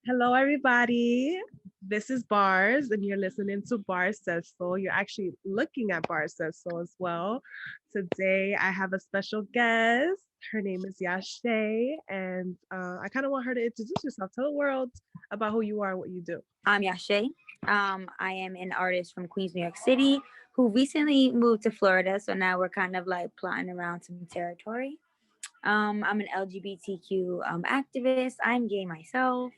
Hello, everybody. This is Bars, and you're listening to Bars Says So. You're actually looking at Bars Says So as well. Today, I have a special guest. Her name is YaShea, and I kind of want her to introduce herself. Tell the world about who you are and what you do. I'm YaShea. I am an artist from Queens, New York City, who recently moved to Florida. So now we're kind of like plotting around some territory. I'm an LGBTQ activist. I'm gay myself.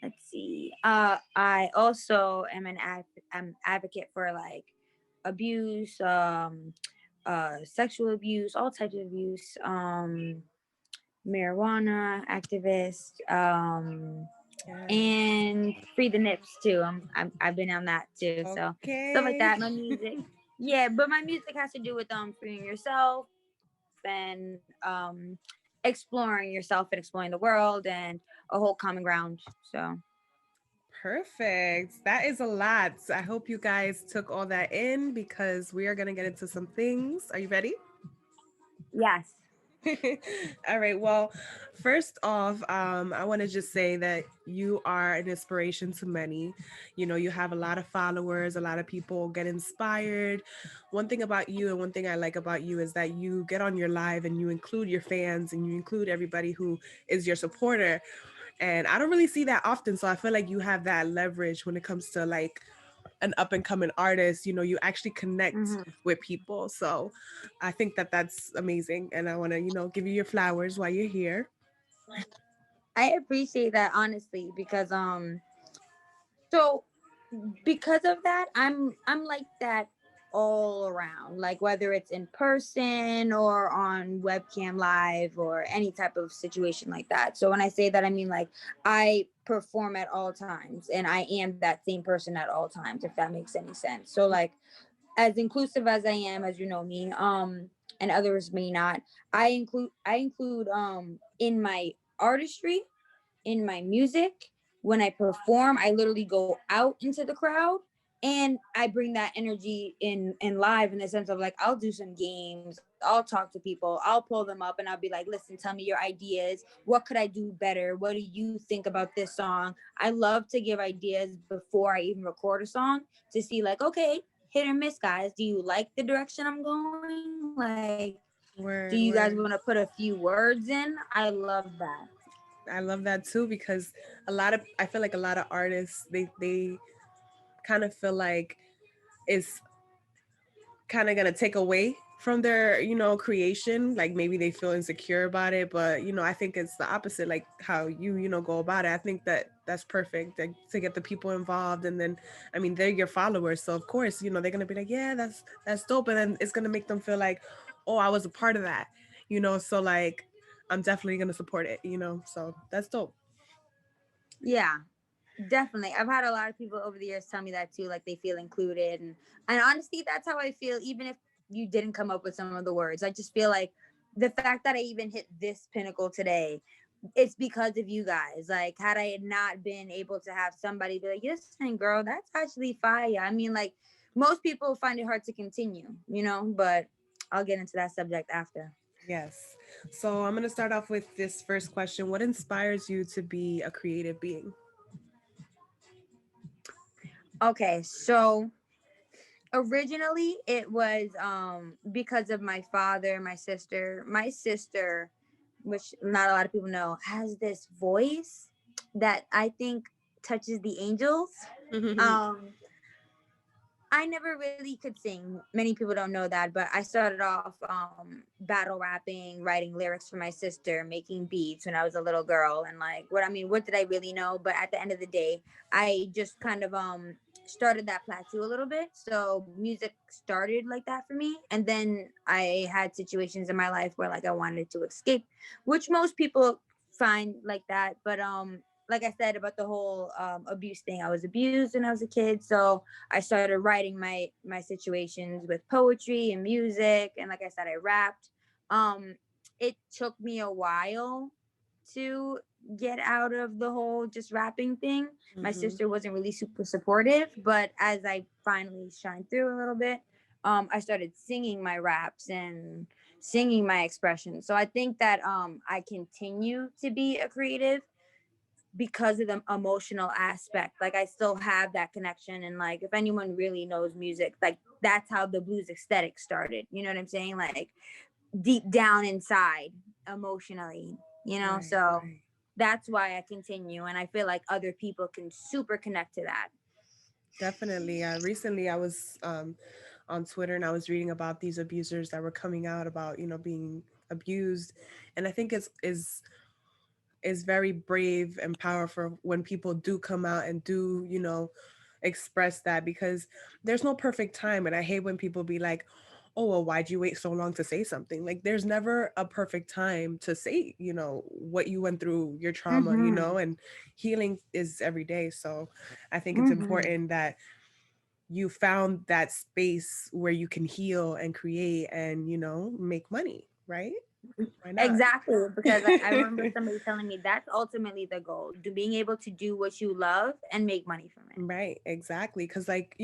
Let's see. I also am I'm advocate for like abuse, sexual abuse, all types of abuse. Marijuana activist. Yes. And free the nips too. I've been on that too. So stuff like Okay. that. My music, yeah, but my music has to do with freeing yourself and exploring yourself and exploring the world and a whole common ground. So Perfect. That is a lot. I hope you guys took all that in because we are going to get into some things. Are you ready? yes. All right. Well, first off, I want to just say that you are an inspiration to many. You know, you have a lot of followers, a lot of people get inspired. One thing about you, and one thing I like about you, is that you get on your live and you include your fans and you include everybody who is your supporter. And I don't really see that often. So I feel like you have that leverage when it comes to like an up and coming artist. You know, you actually connect Hmm. with people. So I think that that's amazing. And I want to, give you your flowers while you're here. I appreciate that honestly because so because of that, I'm like that all around. Like whether it's in person or on webcam live or any type of situation like that. So when I say that, I mean like I perform at all times and I am that same person at all times, if that makes any sense. So like as inclusive as I am, as you know me, and others may not, I include in my artistry, in my music. When I perform, I literally go out into the crowd and I bring that energy in live, in the sense of like I'll do some games, I'll talk to people, I'll pull them up and I'll be like, listen, tell me your ideas. What could I do better? What do you think about this song? I love to give ideas before I even record a song to see like, okay, hit or miss, guys. Do you like the direction I'm going? Like, do you guys want Word, to put a word. few words in? I love that. I love that too because I feel like a lot of artists, they kind of feel like it's kind of going to take away from their creation, like maybe they feel insecure about it, but I think it's the opposite, like how you go about it. I think that that's perfect, like, to get the people involved, and then I mean they're your followers, so of course they're going to be like, yeah, that's dope, and then it's going to make them feel like, oh, I was a part of that, so like I'm definitely going to support it, so that's dope. Yeah, definitely. I've had a lot of people over the years tell me that too, like they feel included, and honestly, that's how I feel. Even if you didn't come up with some of the words, I just feel like the fact that I even hit this pinnacle today, it's because of you guys. Like, had I not been able to have somebody be like, "Listen, girl, that's actually fire." I mean, like most people find it hard to continue, but I'll get into that subject after. Yes. So I'm going to start off with this first question. What inspires you to be a creative being? Okay, so originally it was because of my father, my sister, which not a lot of people know, has this voice that I think touches the angels. um I never really could sing. Many people don't know that, but I started off battle rapping, writing lyrics for my sister, making beats when I was a little girl. And like, what did I really know? But at the end of the day, I just kind of started that plateau a little bit. So music started like that for me, and then I had situations in my life where like I wanted to escape, which most people find like that. But like I said about the whole abuse thing, I was abused when I was a kid, so I started writing my situations with poetry and music, and like I said, I rapped. Um, it took me a while to get out of the whole just rapping thing. My Hmm. sister wasn't really super supportive, but as I finally shined through a little bit, I started singing my raps and singing my expressions. So I think that I continue to be a creative because of the emotional aspect. Like I still have that connection, and like if anyone really knows music, like that's how the blues aesthetic started. You know what I'm saying? Like deep down inside, emotionally. You know, Right, so right. that's why I continue, and I feel like other people can super connect to that. Definitely. Recently, I was on Twitter and I was reading about these abusers that were coming out about, being abused, and I think is very brave and powerful when people do come out and do, express that, because there's no perfect time. And I hate when people be like, oh, well, why'd you wait so long to say something? Like, there's never a perfect time to say, what you went through, your trauma, Mm-hmm. and healing is every day. So I think it's Mm-hmm. important that you found that space where you can heal and create and, make money, right? Why not? Exactly, because I remember somebody telling me that's ultimately the goal: to being able to do what you love and make money from it. Right, exactly. Because, like,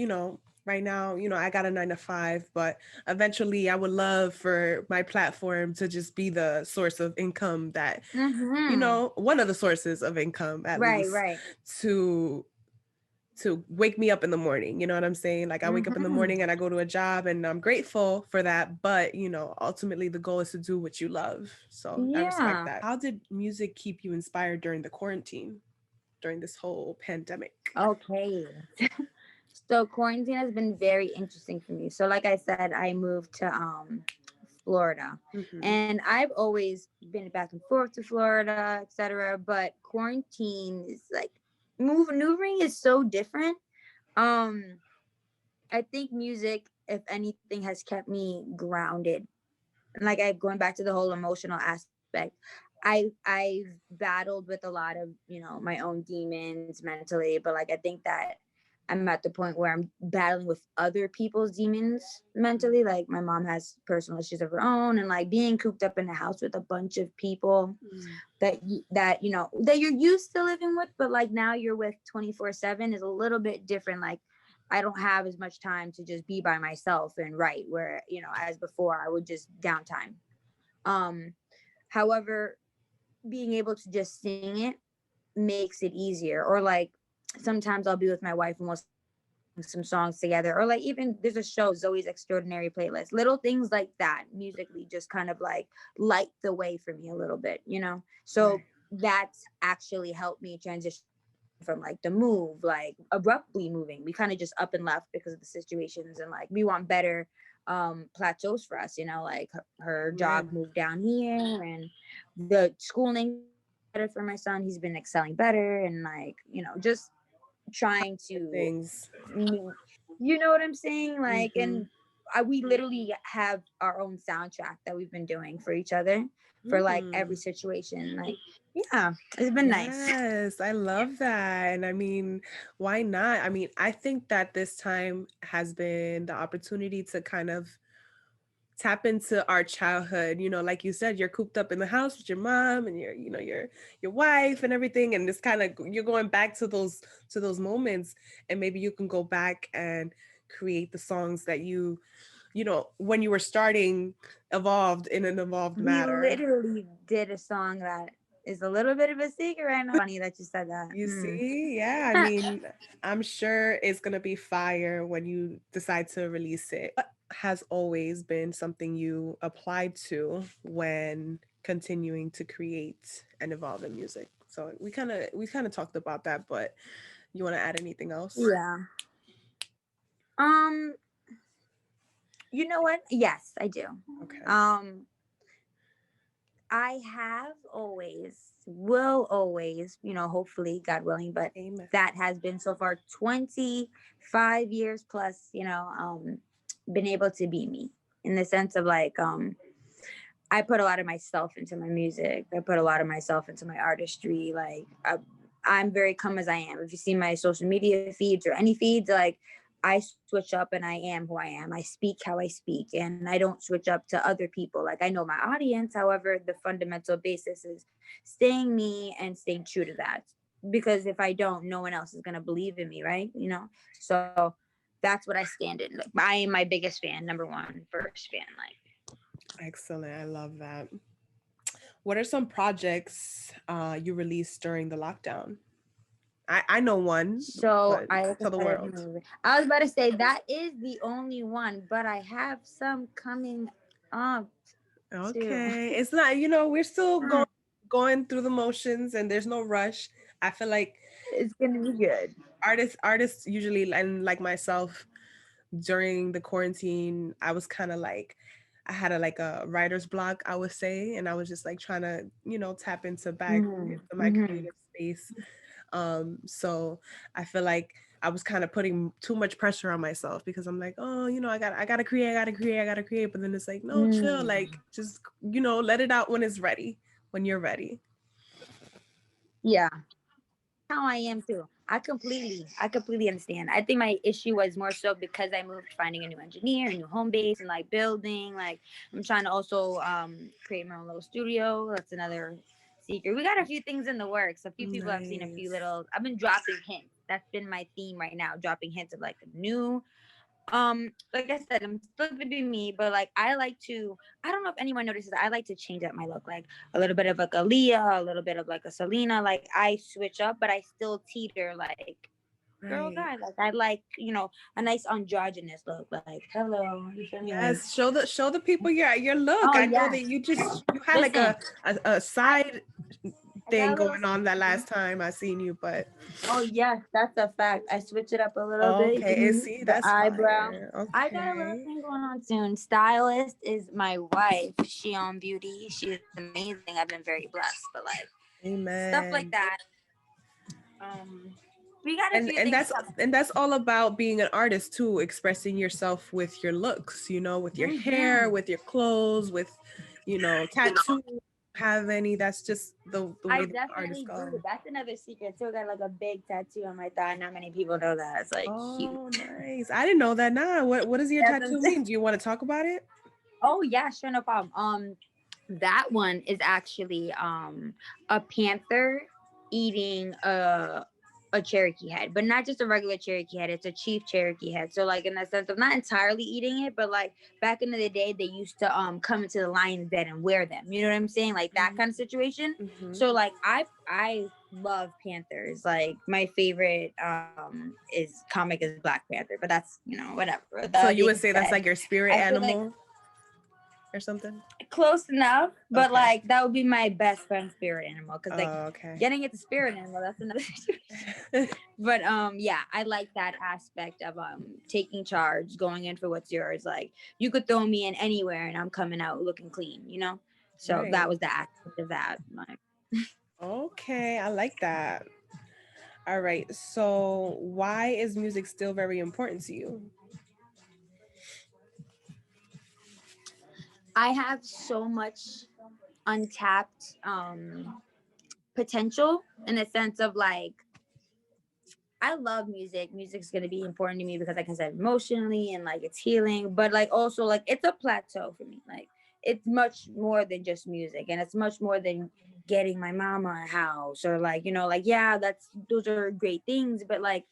right now, I got a 9 to 5, but eventually I would love for my platform to just be the source of income that, Mm-hmm. one of the sources of income at Right, least, right. to wake me up in the morning. You know what I'm saying? Like, I wake up in the Mm-hmm. morning and I go to a job and I'm grateful for that. But, ultimately the goal is to do what you love. So I respect Yeah. that. How did music keep you inspired during the quarantine, during this whole pandemic? Okay. So quarantine has been very interesting for me. So like I said, I moved to Florida, Hmm. and I've always been back and forth to Florida, etc. But quarantine is like maneuvering is so different. Um, I think music, if anything, has kept me grounded. And like I going back to the whole emotional aspect, I've battled with a lot of, my own demons mentally, but like I think that I'm at the point where I'm battling with other people's demons mentally. Like my mom has personal issues of her own, and like being cooped up in a house with a bunch of people Mm. that you're used to living with, but like now you're with 24/7 is a little bit different. Like I don't have as much time to just be by myself and write, where as before I would just downtime. um However, being able to just sing it makes it easier. Or like sometimes I'll be with my wife and we'll sing some songs together, or like even there's a show, Zoe's Extraordinary Playlist. Little things like that musically just kind of like light the way for me a little bit, Right. so that's actually helped me transition from like the move, like abruptly moving. We kind of just up and left because of the situations, and like we want better plateaus for us, like her job Amen. moved down here, and the schooling better for my son. He's been excelling better, and like, just trying to, Things. you know what I'm saying? Like, Hmm. and we literally have our own soundtrack that we've been doing for each other for like every Mm. situation. Like, yeah, it's been nice. Yes, I love that. And I mean, why not? I mean, I think that this time has been the opportunity to kind of tap into our childhood. Like you said, you're cooped up in the house with your mom and your wife and everything, and it's kind of, you're going back to those moments, and maybe you can go back and create the songs that when you were starting, evolved in an evolved We matter. literally did a song that is a little bit of a secret right now. Funny that you said that. You Mm. see? Yeah, I mean, I'm sure it's gonna be fire when you decide to release it. What has always been something you applied to when continuing to create and evolve in music? So we kind of talked about that, but you want to add anything else? Yeah. Um, you know what? Yes, I do. Okay. Um, I have always, will always, hopefully, God willing, but Amen. that has been so far 25 years plus, been able to be me, in the sense of like, I put a lot of myself into my music. I put a lot of myself into my artistry. Like, I'm very come as I am. If you see my social media feeds or any feeds, like I switch up and I am who I am. I speak how I speak, and I don't switch up to other people. Like I know my audience. However, the fundamental basis is staying me and staying true to that. Because if I don't, no one else is gonna believe in me, right? So that's what I stand in. Like, I am my biggest fan, number one, first fan. Like, Excellent. I love that. What are some projects you released during the lockdown? I know one, So but I like tell the started world. moving. I was about to say that is the only one, but I have some coming up too. Okay. It's not, we're still going through the motions and there's no rush. I feel like It's gonna be good. artists usually, and like myself, during the quarantine, I was kind of like, I had a writer's block, I would say, and I was just like trying to, tap into back Mm-hmm. into my Mm-hmm. creative space. So I feel like I was kind of putting too much pressure on myself because I'm like, oh, I gotta create, I gotta create. But then it's like, no, chill, Mm. like just, let it out when it's ready, when you're ready. Yeah, how I am too. I completely understand. I think my issue was more so because I moved, finding a new engineer, a new home base, and like building. Like I'm trying to also create my own little studio. That's another secret. We got a few things in the works. A few people have seen a few Nice. little. I've been dropping hints. That's been my theme right now. Dropping hints of like a new like I said, I'm still gonna be me, but like I like to, I don't know if anyone notices, I like to change up my look, like a little bit of like a Leah, a little bit of like a Selena. Like I switch up, but I still teeter like girl Right. guy. Like I like, a nice androgynous look. Like, hello, you feel me? Like, Yes, show the people your look. oh I know yeah. that you had like Listen, a I side I thing got a little going on that something. last time I seen you, but Oh yes, that's a fact. I switch it up a little bit. Give okay, me see, the that's eyebrow. fire. I got a little Okay. thing going on soon. Stylist is my wife. She on beauty. She is amazing. I've been very blessed. But like stuff like Amen. that. Um, we got a and few and things that's coming. and that's all about being an artist too, expressing yourself with your looks, with your hair, Mm-hmm. with your clothes, with tattoo, have any. That's just the I way that the artists definitely do. go. That's another secret too. I got like a big tattoo on my thigh. Not many people know that. It's like huge. Oh, nice. I didn't know that. Nah, what does your Yeah, tattoo mean? Do you want to talk about it? oh yeah, sure, no problem. That one is actually a panther eating a Cherokee head, but not just a regular Cherokee head. It's a chief Cherokee head. So like in the sense of not entirely eating it, but like back in the day, they used to come into the lion's den and wear them. You know what I'm saying? Like that kind of situation. Mm-hmm. So like I love panthers. Like my favorite is comic is Black Panther, but that's whatever. So That you being would say that's said, like your spirit I feel like animal or something? close enough, but Okay. like that would be my best friend spirit animal because like Oh, okay. getting it to spirit animal, that's another situation. But yeah, I like that aspect of taking charge, going in for what's yours. Like you could throw me in anywhere and I'm coming out looking clean. So that Right. was the aspect of that. Like, Okay, I like that. All right. So, why is music still very important to you? I have so much untapped potential in a sense of like I love music. Music's gonna be important to me because, like I said, emotionally and like it's healing, but like also like it's a plateau for me. Like it's much more than just music, and it's much more than getting my mama a house or like like yeah, that's those are great things, but like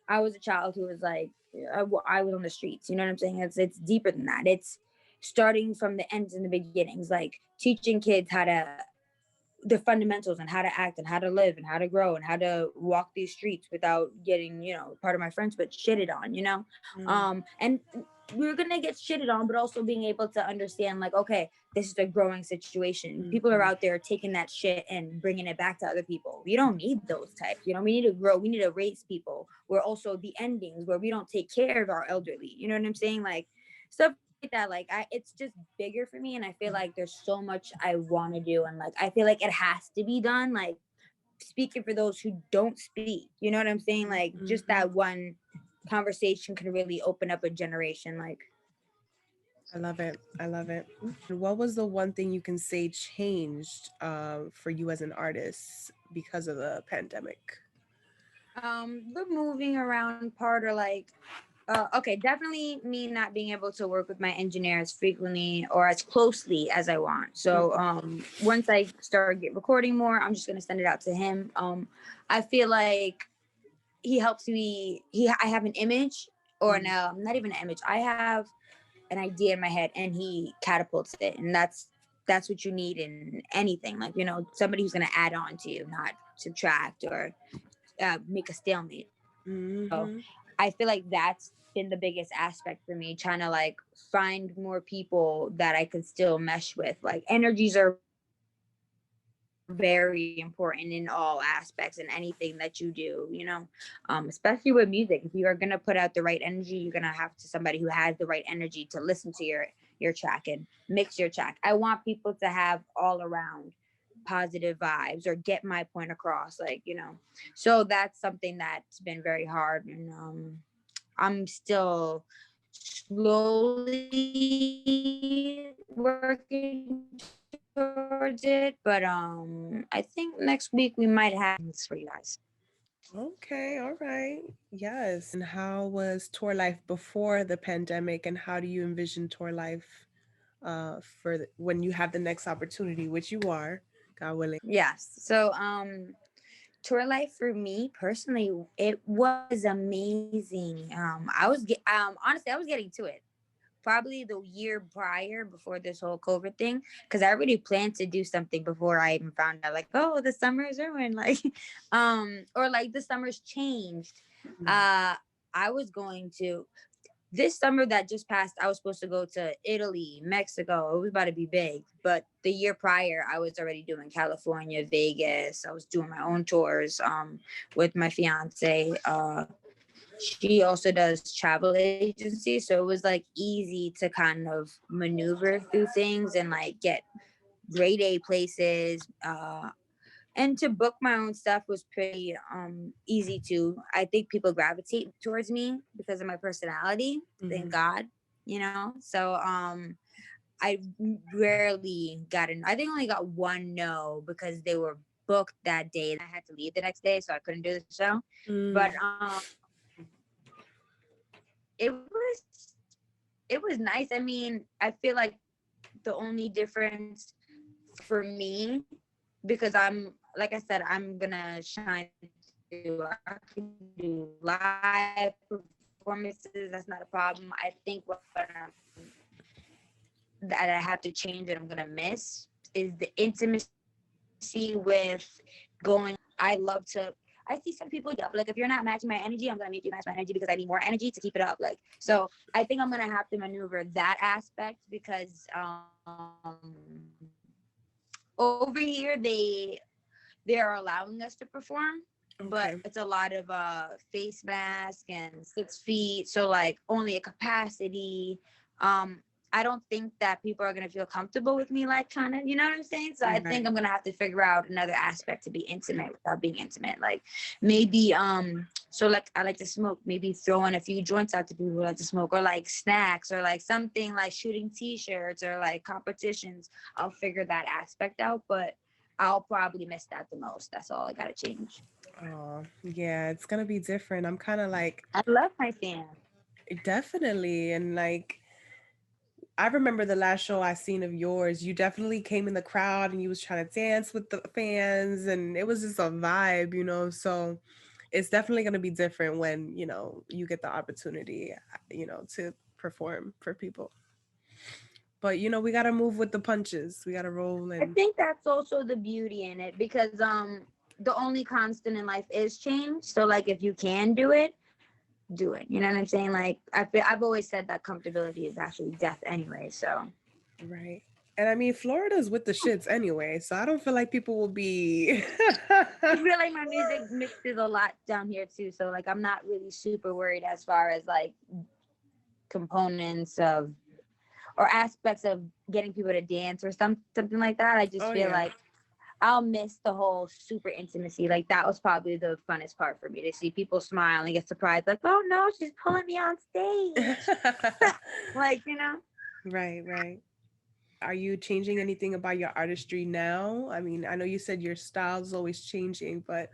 I was a child who was like I was on the streets. You know what I'm saying? It's deeper than that. It's starting from the ends and the beginnings, like teaching kids how to the fundamentals and how to act and how to live and how to grow and how to walk these streets without getting part of my friends but shitted on. Mm, And we're gonna get shitted on, but also being able to understand like, okay, this is a growing situation. People are mhm. out there taking that shit and bringing it back to other people. We don't need those types. We need to grow. We need to raise people. We're also the endings where we don't take care of our elderly. You know what I'm saying? Like stuff like that. Like it's just bigger for me, and I feel like there's so much I want to do, and like I feel like it has to be done. Like speaking for those who don't speak. You know what I'm saying? Like just Mhm. that one conversation can really open up a generation. Like I love it. I love it. What was the one thing you can say changed for you as an artist because of the pandemic? the moving around part, or like okay, definitely me not being able to work with my engineer as frequently or as closely as I want. So once I start recording more, I'm just gonna send it out to him. I feel like he helps me. I have an image, or Mm. no, not even an image. I have an idea in my head, and he catapults it, and that's what you need in anything. Like somebody who's gonna add on to you, not subtract or make a stalemate. So Mm-hmm. I feel like that's been the biggest aspect for me, trying to like find more people that I can still mesh with. Like energies are very important in all aspects and anything that you do, especially with music. If you are going to put out the right energy, you're going to have to somebody who has the right energy to listen to your track and mix your track. I want people to have all around positive vibes or get my point across, like, so that's something that's been very hard. And I'm still slowly working towards it, but I think next week we might have some things for you guys. Okay, all right. Yes. And how was tour life before the pandemic, and how do you envision tour life when you have the next opportunity, which you are, God willing? Yes. So tour life for me personally, it was amazing. Honestly, I was getting to it probably the year prior before this whole COVID thing, because I already planned to do something before I even found out, like, oh, the summer is ruined, like, or like the summer's changed. Uh, I was going to this summer that just passed. I was supposed to go to Italy, Mexico. It was about to be big, but the year prior, I was already doing California, Vegas. I was doing my own tours, with my fiance. She also does travel agency, so it was like easy to kind of maneuver through things and like get grade A places, and to book my own stuff was pretty easy too. I think people gravitate towards me because of my personality, thank Mm-hmm. God, so I rarely got an I think I only got one no because they were booked that day and I had to leave the next day, so I couldn't do the show. But Mm, it was nice. I mean, I feel like the only difference for me, because I'm like I said, I'm gonna shine through. I can do live performances. That's not a problem. I think that I have to change and I'm gonna miss is the intimacy with going out. I love to. I see some people up like, if you're not matching my energy, I'm gonna make you match my energy because I need more energy to keep it up. Like, so I think I'm gonna have to maneuver that aspect because over here they are allowing us to perform, but okay. it's a lot of face mask and 6 feet, so like only a capacity. um I don't think that people are going to feel comfortable with me, like, trying to, you know what I'm saying? So I think Right. I'm going to have to figure out another aspect to be intimate without being intimate, like maybe so like I like to smoke, maybe throwing a few joints out to people who like to smoke, or like snacks, or like something like shooting t-shirts or like competitions. I'll figure that aspect out, but I'll probably miss that the most. That's all I gotta change. Oh, yeah, it's gonna be different. I'm kind of like, I love my fans. definitely. And like, I remember the last show I seen of yours. You definitely came in the crowd and you was trying to dance with the fans, and it was just a vibe, you know. So it's definitely gonna be different when you get the opportunity, to perform for people. But we gotta move with the punches. We gotta roll I and think that's also the beauty in it, because the only constant in life is change. So like if you can do it, do it. You know what I'm saying? Like I've always said that comfortability is actually death anyway. So right. And I mean, Florida's with the shits anyway, so I don't feel like people will be. I feel like my music mixes a lot down here too. So like I'm not really super worried as far as like components of or aspects of getting people to dance or something like that. I just Oh feel yeah. like I'll miss the whole super intimacy. Like that was probably the funnest part for me, to see people smile and get surprised, like, oh no, she's pulling me on stage. Like, Right, right. Are you changing anything about your artistry now? I mean, I know you said your style's always changing, but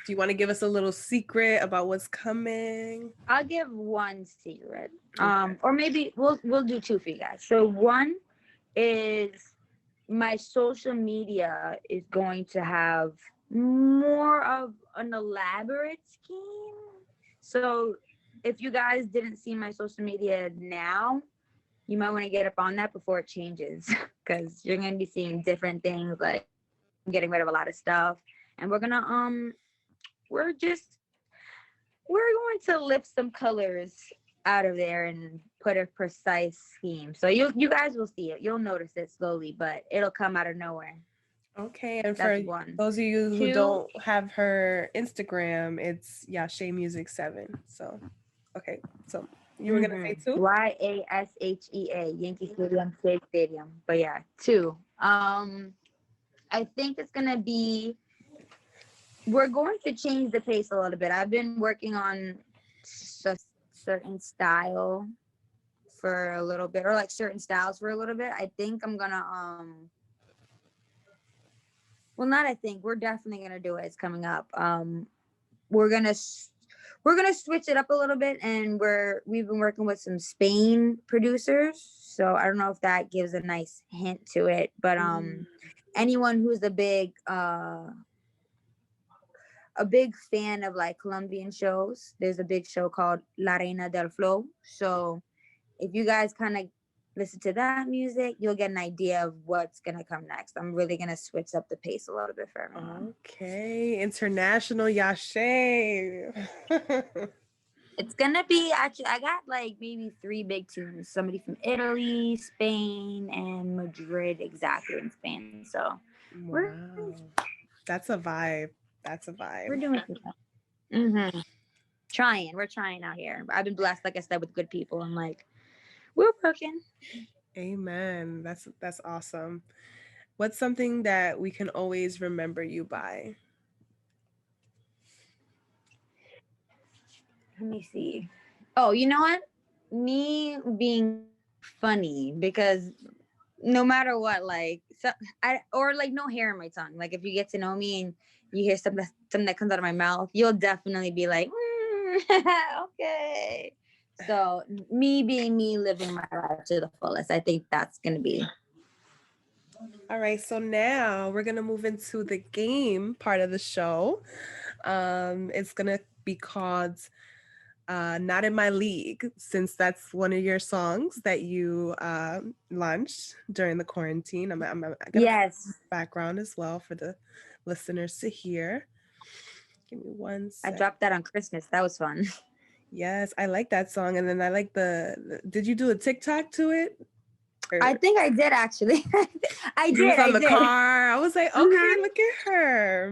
do you want to give us a little secret about what's coming? I'll give one secret. Okay. Or maybe we'll do two for you guys. So one is my social media is going to have more of an elaborate scheme. So if you guys didn't see my social media now, you might want to get up on that before it changes, because you're going to be seeing different things. Like I'm getting rid of a lot of stuff, and we're gonna we're going to lift some colors out of there and put a precise scheme. So you guys will see it. You'll notice it slowly, but it'll come out of nowhere. Okay, and That's for one. those of you who Two, don't have her Instagram, it's YaShea Music 7. So, okay, so you were gonna say two? YaShea, Yankee Stadium, State Stadium. But yeah, two. I think it's gonna be. We're going to change the pace a little bit. I've been working on a certain style for a little bit, or like certain styles for a little bit. I think I'm gonna well, not I think, we're definitely gonna do it. It's coming up. We're gonna we're gonna switch it up a little bit, and we've been working with some Spain producers. So I don't know if that gives a nice hint to it, but anyone who's a big fan of like Colombian shows, there's a big show called La Reina del Flow. So if you guys kind of listen to that music, you'll get an idea of what's gonna come next. I'm really gonna switch up the pace a little bit for everyone. Okay, international YaShea. It's gonna be actually, I got like maybe three big tunes. Somebody from Italy, Spain, and Madrid, exactly in Spain. So we're Wow, that's a vibe. That's a we're vibe. doing good. Mm-hmm. We're trying out here. I've been blessed, like I said, with good people. I'm like, we're working. Amen. That's awesome. What's something that we can always remember you by? Let me see. Oh, you know what? Me being funny, because no matter what, like or like no hair in my tongue. Like if you get to know me and you hear something that comes out of my mouth, you'll definitely be like, okay. So me being me, living my life to the fullest. I think that's gonna be. All right, so now we're gonna move into the game part of the show. It's gonna be called "Not in My League," since that's one of your songs that you launched during the quarantine. I'm gonna put Yes, background as well for the listeners to hear. Give me one I sec. dropped that on Christmas. That was fun. Yes, I like that song, and then I like did you do a TikTok to it? I think I did actually. I You was did. on I the did. car. I was like, okay, look at her.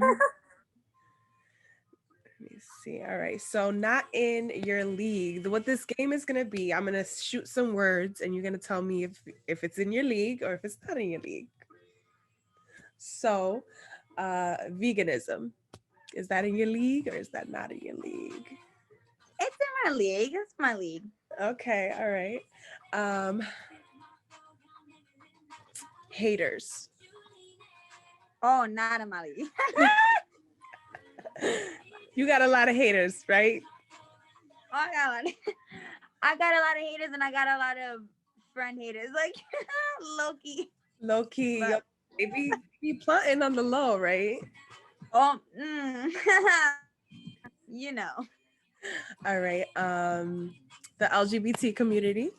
Let me see. All right. So, not in your league. What this game is going to be, I'm going to shoot some words and you're going to tell me if it's in your league or if it's not in your league. So, veganism. Is that in your league or is that not in your league? It's in my league. It's my league. Okay. All right. Haters. Oh, not in my league. You got a lot of haters, right? Oh, I got a lot of haters, and I got a lot of friend haters. Like Loki. Low key. Yo, But maybe be plotting on the low, right? oh, you know. All right. The LGBT community.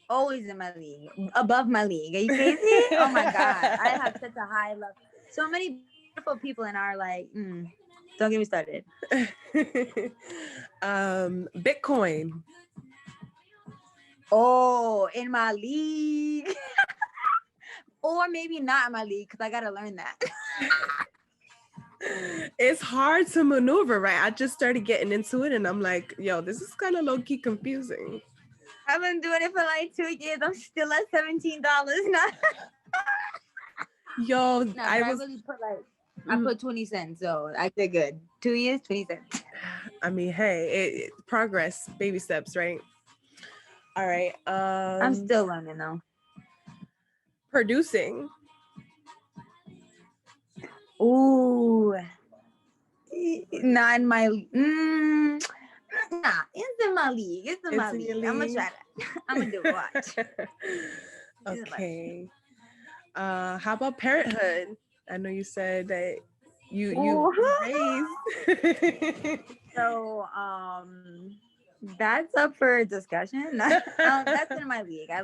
Always in my league, above my league. Are you crazy? Oh my god, I have such a high level. So many beautiful people in our like. Don't get me started. Bitcoin. Oh, in my league. Or maybe not in my league, because I gotta learn that. It's hard to maneuver, right? I just started getting into it and I'm like, yo, this is kind of low-key confusing. I've been doing it for like 2 years. I'm still at $17 now. Yo, No, but I really put like I put 20 cents, so I did good. 2 years, 20 cents. I mean, hey, progress, baby steps, right? All right. I'm still learning though. Producing. Ooh, not in my nah. It's in my league. It's in my It's in league. your I'm gonna league. try that. I'm gonna do it. Watch. Okay. How about parenthood? I know you said that you Ooh. raised. So that's up for discussion. That's in my league. I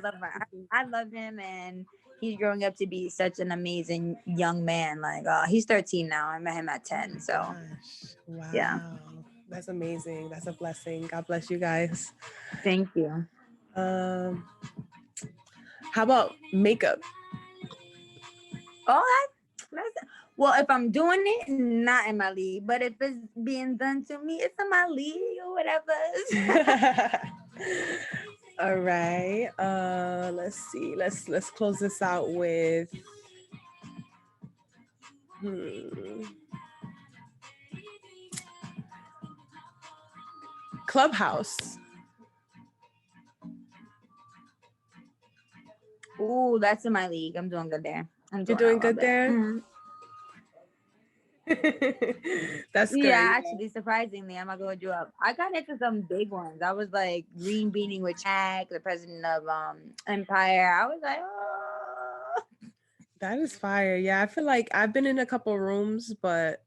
love him, and he's growing up to be such an amazing young man. Like, he's 13 now. I met him at Oh 10. my So gosh. yeah, Wow. That's amazing. That's a blessing. God bless you guys. thank you. Um, how about makeup? Oh, well, if I'm doing it, not in my league. But if it's being done to me, it's in my league or whatever. All right. Let's see. Let's close this out with hmm, Clubhouse. Ooh, that's in my league. I'm doing good there. I'm You're doing a doing little good bit. there? Mhm. That's Yeah, good. actually, surprisingly, I'm not gonna you up. I got into some big ones. I was like green beaning with Jack, the president of Empire. I was like, oh. That is fire. Yeah, I feel like I've been in a couple rooms, but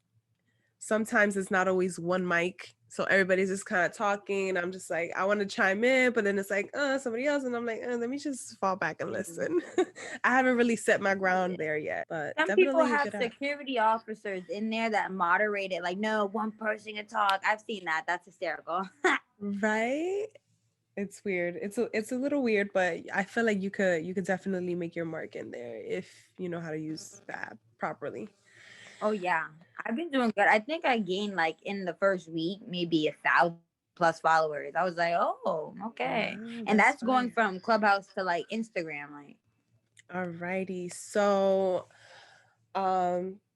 sometimes it's not always one mic. So everybody's just kind of talking. I'm just like, I want to chime in, but then it's like, somebody else. And I'm like, let me just fall back and listen. I haven't really set my ground there yet, but Some people definitely have get out. security officers in there that moderate it. Like, no, one person can talk. I've seen that. That's hysterical. Right? It's weird. It's a little weird, but I feel like you could definitely make your mark in there if you know how to use the app properly. Oh yeah, I've been doing good. I think I gained like in the first week maybe 1,000+ followers. I was like, oh, okay, Wow, and that's that's going fire. from Clubhouse to like Instagram. Like, Alrighty. So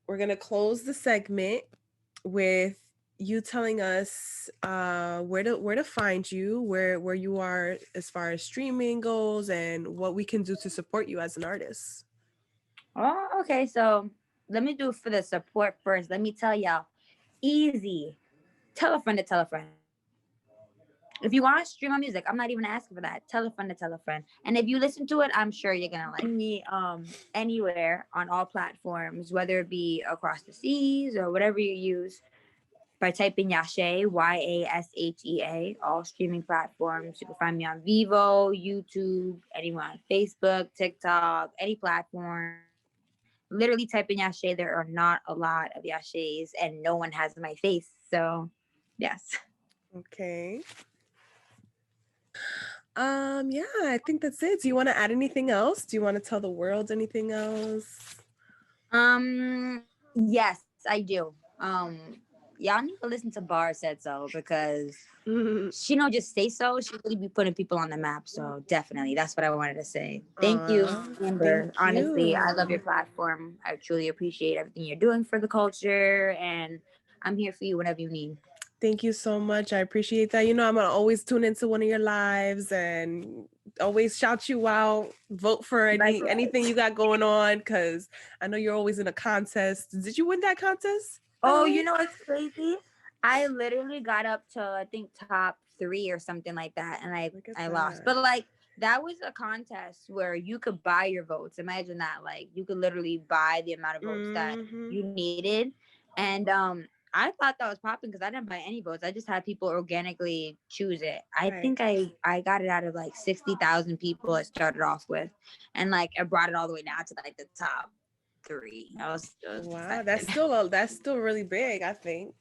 we're gonna close the segment with you telling us where to find you, where you are as far as streaming goes, and what we can do to support you as an artist. oh, okay. So let me do for the support first. Let me tell y'all, easy. Tell a friend to tell a friend. If you want to stream my music, I'm not even asking for that. Tell a friend to tell a friend. And if you listen to it, I'm sure you're gonna like me anywhere on all platforms, whether it be across the seas or whatever you use, by typing YaShea, YaShea, all streaming platforms. You can find me on Vivo, YouTube, anywhere on Facebook, TikTok, any platform. Literally type in YaShea. There are not a lot of YaSheas and no one has my face. So yes. Okay. Yeah, I think that's it. Do you want to add anything else? Do you want to tell the world anything else? Yes, I do. Y'all need to listen to Bar Said So because she don't just say so. She really be putting people on the map. So definitely, that's what I wanted to say. Thank you, Thank Amber. Honestly, I love your you. platform. I truly appreciate everything you're doing for the culture, and I'm here for you whenever you need. Thank you so much. I appreciate that. I'm gonna always tune into one of your lives and always shout you out. Vote for anything Likewise. you got going on because I know you're always in a contest. Did you win that contest, by the Oh, way? you know what's crazy? I literally got up to I think top 3 or something like that, and I Look at I lost. that. But like that was a contest where you could buy your votes. Imagine that, like you could literally buy the amount of votes that Mm-hmm. you needed, and I thought that was popping because I didn't buy any votes. I just had people organically choose it. I Right. think I got it out of like 60,000 people I started off with, and like I brought it all the way down to like the top 3. I was Wow, excited. that's still really big. I think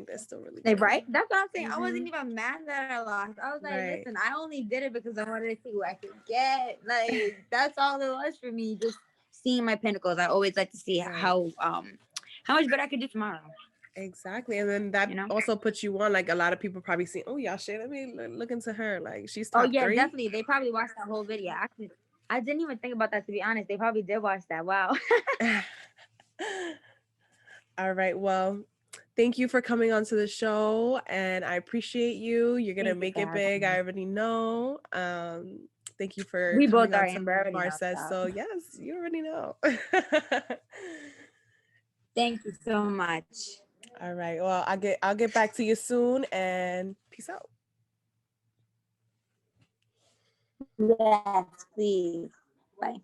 that's still really Like, big. right? That's what I'm saying. I Mm-hmm. wasn't even mad that I lost. I was like, Right. listen, I only did it because I wanted to see what I could get. Like, that's all it was for me. Just seeing my pinnacles. I always like to see Right. how much better I could do tomorrow. Exactly. And then that You know? also puts you on like a lot of people probably see, oh YaShea, let me look into her. Like she's Oh top yeah, three. definitely. They probably watched that whole video. Actually, I didn't even think about that to be honest. They probably did watch that. Wow. All right. Well, thank you for coming onto the show and I appreciate you. You're gonna Thank you make for it having big. me. I already know. Thank you for We coming both are on to Amber. I already Bar know. Says Stop. So. Yes, you already know. Thank you so much. All right. Well, I'll get back to you soon and peace out. Yes, please. Bye.